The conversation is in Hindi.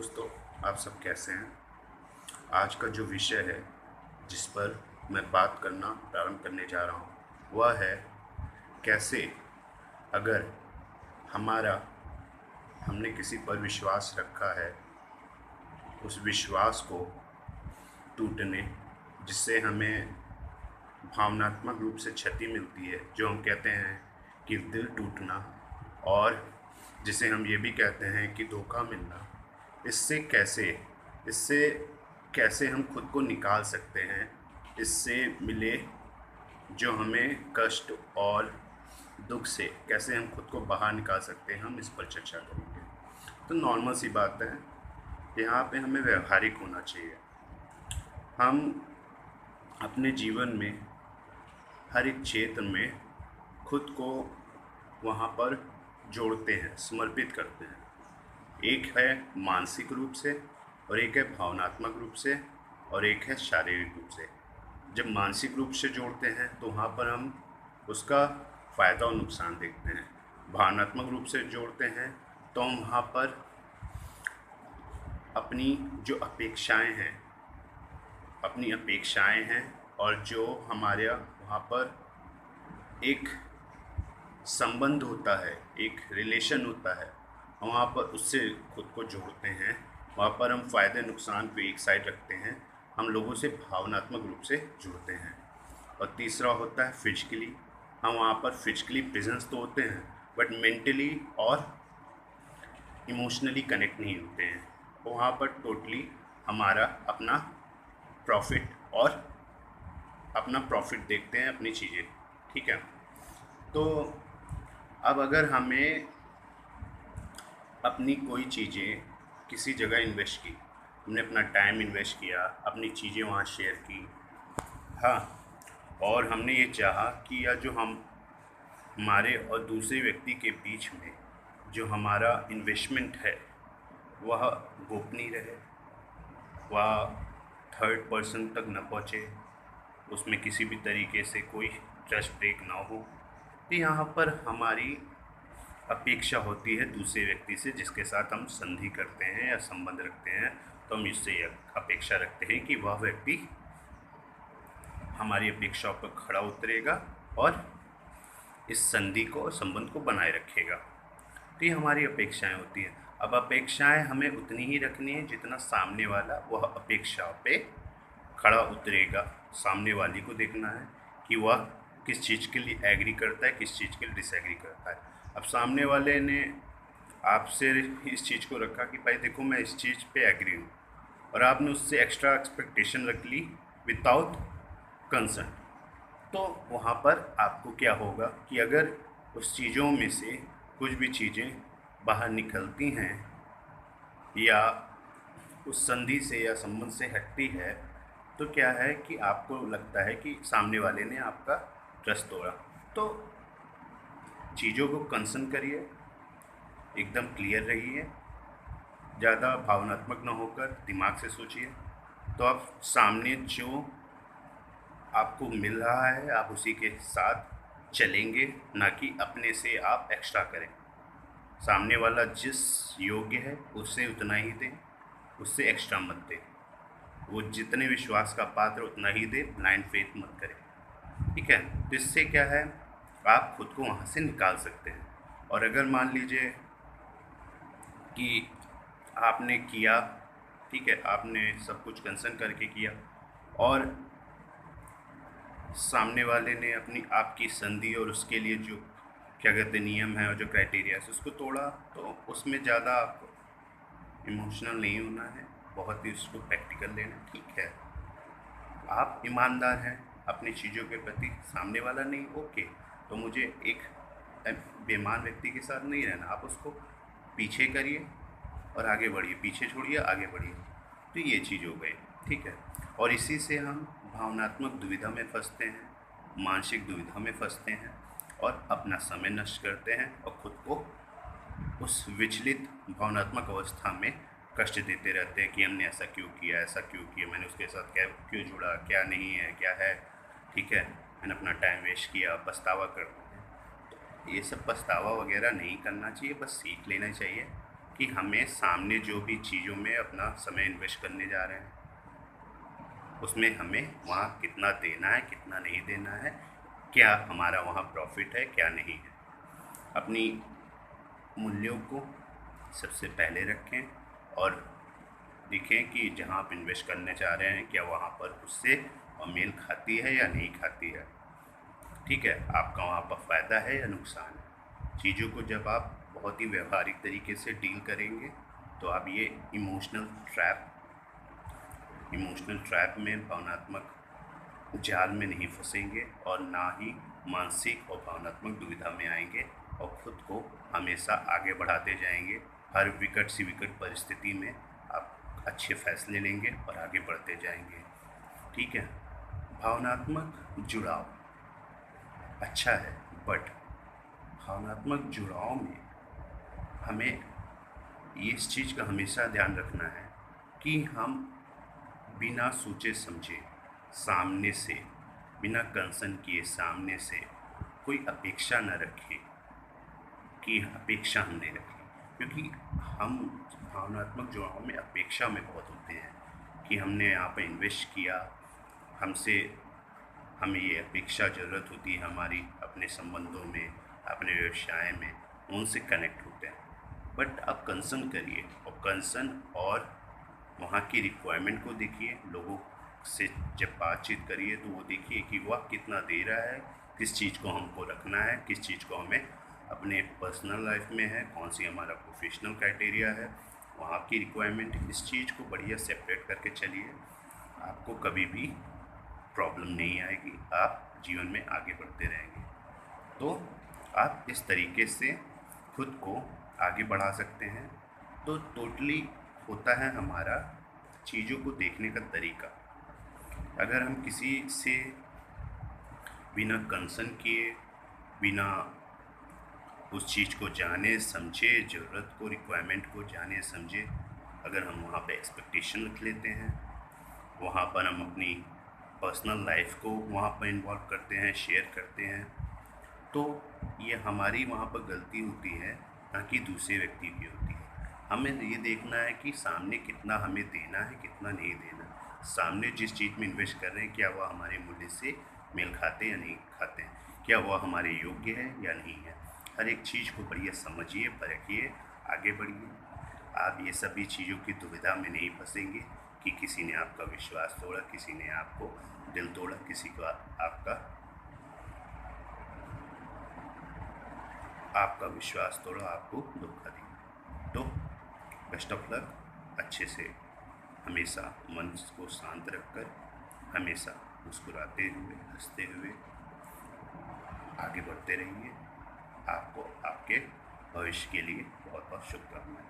दोस्तों, आप सब कैसे हैं। आज का जो विषय है जिस पर मैं बात करना प्रारंभ करने जा रहा हूँ वह है कैसे अगर हमारा हमने किसी पर विश्वास रखा है, उस विश्वास को टूटने जिससे हमें भावनात्मक रूप से क्षति मिलती है, जो हम कहते हैं कि दिल टूटना, और जिसे हम ये भी कहते हैं कि धोखा मिलना, इससे कैसे हम खुद को निकाल सकते हैं। इससे मिले जो हमें कष्ट और दुख से कैसे हम खुद को बाहर निकाल सकते हैं, हम इस पर चर्चा करेंगे। तो नॉर्मल सी बात है, यहाँ पे हमें व्यवहारिक होना चाहिए। हम अपने जीवन में हर एक क्षेत्र में खुद को वहाँ पर जोड़ते हैं, समर्पित करते हैं। एक है मानसिक रूप से, और एक है भावनात्मक रूप से, और एक है शारीरिक रूप से। जब मानसिक रूप से जोड़ते हैं तो वहाँ पर हम उसका फ़ायदा और नुकसान देखते हैं। भावनात्मक रूप से जोड़ते हैं तो हम वहाँ पर अपनी जो अपेक्षाएं हैं और जो हमारे वहाँ पर एक संबंध होता है, एक रिलेशन होता है, वहाँ पर उससे खुद को जोड़ते हैं। वहाँ पर हम फ़ायदे नुकसान को एक साइड रखते हैं, हम लोगों से भावनात्मक रूप से जुड़ते हैं। और तीसरा होता है फिजिकली। हम वहाँ पर फिजिकली प्रेजेंस तो होते हैं बट मेंटली और इमोशनली कनेक्ट नहीं होते हैं। वहाँ पर टोटली हमारा अपना प्रॉफिट देखते हैं, अपनी चीज़ें। ठीक है, तो अब अगर हमें अपनी कोई चीज़ें किसी जगह इन्वेस्ट की, हमने अपना टाइम इन्वेस्ट किया, अपनी चीज़ें वहाँ शेयर की, हाँ, और हमने ये चाहा कि या जो हम हमारे और दूसरे व्यक्ति के बीच में जो हमारा इन्वेस्टमेंट है वह गोपनीय रहे, वह थर्ड पर्सन तक न पहुँचे, उसमें किसी भी तरीके से कोई ट्रस्ट ब्रेक ना हो। तो यहाँ पर हमारी अपेक्षा होती है दूसरे व्यक्ति से जिसके साथ हम संधि करते हैं या संबंध रखते हैं, तो हम इससे अपेक्षा रखते हैं कि वह व्यक्ति हमारी अपेक्षाओं पर खड़ा उतरेगा और इस संधि को, संबंध को बनाए रखेगा। तो ये हमारी अपेक्षाएं होती हैं। अब अपेक्षाएं हमें उतनी ही रखनी है जितना सामने वाला वह अपेक्षाओं पे खड़ा उतरेगा। सामने वाली को देखना है कि वह किस चीज़ के लिए एग्री करता है, किस चीज़ के लिए डिसएग्री करता है। अब सामने वाले ने आपसे इस चीज़ को रखा कि भाई देखो मैं इस चीज़ पे एग्री हूँ, और आपने उससे एक्स्ट्रा एक्सपेक्टेशन रख ली विदाउट कंसर्न, तो वहाँ पर आपको क्या होगा कि अगर उस चीज़ों में से कुछ भी चीज़ें बाहर निकलती हैं या उस संधि से या संबंध से हटती है, तो क्या है कि आपको लगता है कि सामने वाले ने आपका ट्रस्ट तोड़ा। तो चीज़ों को कंसर्न करिए, एकदम क्लियर रहिए, ज़्यादा भावनात्मक ना होकर दिमाग से सोचिए, तो आप सामने जो आपको मिल रहा है आप उसी के साथ चलेंगे, ना कि अपने से आप एक्स्ट्रा करें। सामने वाला जिस योग्य है उससे उतना ही दें, उससे एक्स्ट्रा मत दें। वो जितने विश्वास का पात्र उतना ही दे, ब्लाइंड फेथ मत करें। ठीक है, तो इससे क्या है, आप खुद को वहाँ से निकाल सकते हैं। और अगर मान लीजिए कि आपने किया, ठीक है, आपने सब कुछ कंसर्न करके किया और सामने वाले ने अपनी आपकी संधि और उसके लिए जो क्या कहते हैं नियम है और जो क्राइटेरिया है उसको तोड़ा, तो उसमें ज़्यादा आपको इमोशनल नहीं होना है, बहुत ही उसको प्रैक्टिकल लेना। ठीक है, आप ईमानदार हैं अपनी चीज़ों के प्रति, सामने वाला नहीं, ओके, तो मुझे एक बेईमान व्यक्ति के साथ नहीं रहना, आप उसको पीछे करिए और आगे बढ़िए, पीछे छोड़िए आगे बढ़िए। तो ये चीज़ हो गई। ठीक है, और इसी से हम भावनात्मक दुविधा में फंसते हैं, मानसिक दुविधा में फंसते हैं और अपना समय नष्ट करते हैं और खुद को उस विचलित भावनात्मक अवस्था में कष्ट देते रहते हैं कि हमने ऐसा क्यों किया, मैंने उसके साथ क्यों जुड़ा, क्या नहीं है, क्या है। ठीक है, मैंने अपना टाइम वेस्ट किया, पछतावा करते हैं। तो ये सब पछतावा वगैरह नहीं करना चाहिए, बस सीख लेना चाहिए कि हमें सामने जो भी चीज़ों में अपना समय इन्वेस्ट करने जा रहे हैं उसमें हमें वहाँ कितना देना है, कितना नहीं देना है, क्या हमारा वहाँ प्रॉफिट है, क्या नहीं है। अपनी मूल्यों को सबसे पहले रखें और देखें कि जहाँ आप इन्वेस्ट करने चाह रहे हैं क्या वहाँ पर उससे मेल खाती है या नहीं खाती है। ठीक है, आपका वहाँ पर फ़ायदा है या नुकसान है। चीज़ों को जब आप बहुत ही व्यवहारिक तरीके से डील करेंगे तो आप ये इमोशनल ट्रैप में, भावनात्मक जाल में नहीं फंसेंगे और ना ही मानसिक और भावनात्मक दुविधा में आएंगे और ख़ुद को हमेशा आगे बढ़ाते जाएंगे। हर विकट सी विकट परिस्थिति में आप अच्छे फैसले लेंगे और आगे बढ़ते जाएंगे। ठीक है, भावनात्मक जुड़ाव अच्छा है, बट भावनात्मक जुड़ाव में हमें इस चीज़ का हमेशा ध्यान रखना है कि हम बिना सोचे समझे सामने से, बिना कंसर्न किए सामने से कोई अपेक्षा न रखें कि अपेक्षा हम नहीं रखें, क्योंकि हम भावनात्मक जुड़ाव में अपेक्षा में बहुत होते हैं कि हमने यहाँ पर इन्वेस्ट किया, हमें ये अपेक्षा ज़रूरत होती है हमारी अपने संबंधों में, अपने व्यवसाय में, उनसे कनेक्ट होते हैं। बट आप कंसर्न करिए और कंसर्न और वहाँ की रिक्वायरमेंट को देखिए। लोगों से जब बातचीत करिए तो वो देखिए कि वह कितना दे रहा है, किस चीज़ को हमको रखना है, किस चीज़ को हमें अपने पर्सनल लाइफ में है, कौन सी हमारा प्रोफेशनल क्राइटेरिया है, वहाँ की रिक्वायरमेंट। इस चीज़ को बढ़िया सेपरेट करके चलिए, आपको कभी भी प्रॉब्लम नहीं आएगी, आप जीवन में आगे बढ़ते रहेंगे। तो आप इस तरीके से खुद को आगे बढ़ा सकते हैं। तो टोटली होता है हमारा चीज़ों को देखने का तरीका। अगर हम किसी से बिना कंसर्न किए, बिना उस चीज़ को जाने समझे, ज़रूरत को, रिक्वायरमेंट को जाने समझे, अगर हम वहाँ पे एक्सपेक्टेशन रख लेते हैं, वहाँ पर हम अपनी पर्सनल लाइफ को वहाँ पर इन्वॉल्व करते हैं, शेयर करते हैं, तो ये हमारी वहाँ पर गलती होती है, ना कि दूसरे व्यक्ति की होती है। हमें ये देखना है कि सामने कितना हमें देना है, कितना नहीं देना। सामने जिस चीज़ में इन्वेस्ट कर रहे हैं क्या वह हमारे मूल्य से मेल खाते या नहीं खाते हैं, क्या वह हमारे योग्य है या नहीं है। हर एक चीज़ को बढ़िया समझिए, परखिए, आगे बढ़िए। आप ये सभी चीज़ों की दुविधा में नहीं फंसेंगे कि किसी ने आपका विश्वास तोड़ा, किसी ने आपको दिल तोड़ा, किसी को आपका विश्वास तोड़ा, आपको धोखा दिया। तो बेस्ट ऑफ लक। अच्छे से हमेशा मन को शांत रखकर, हमेशा मुस्कुराते हुए, हंसते हुए आगे बढ़ते रहिए। आपको आपके भविष्य के लिए बहुत बहुत शुभकामनाएं।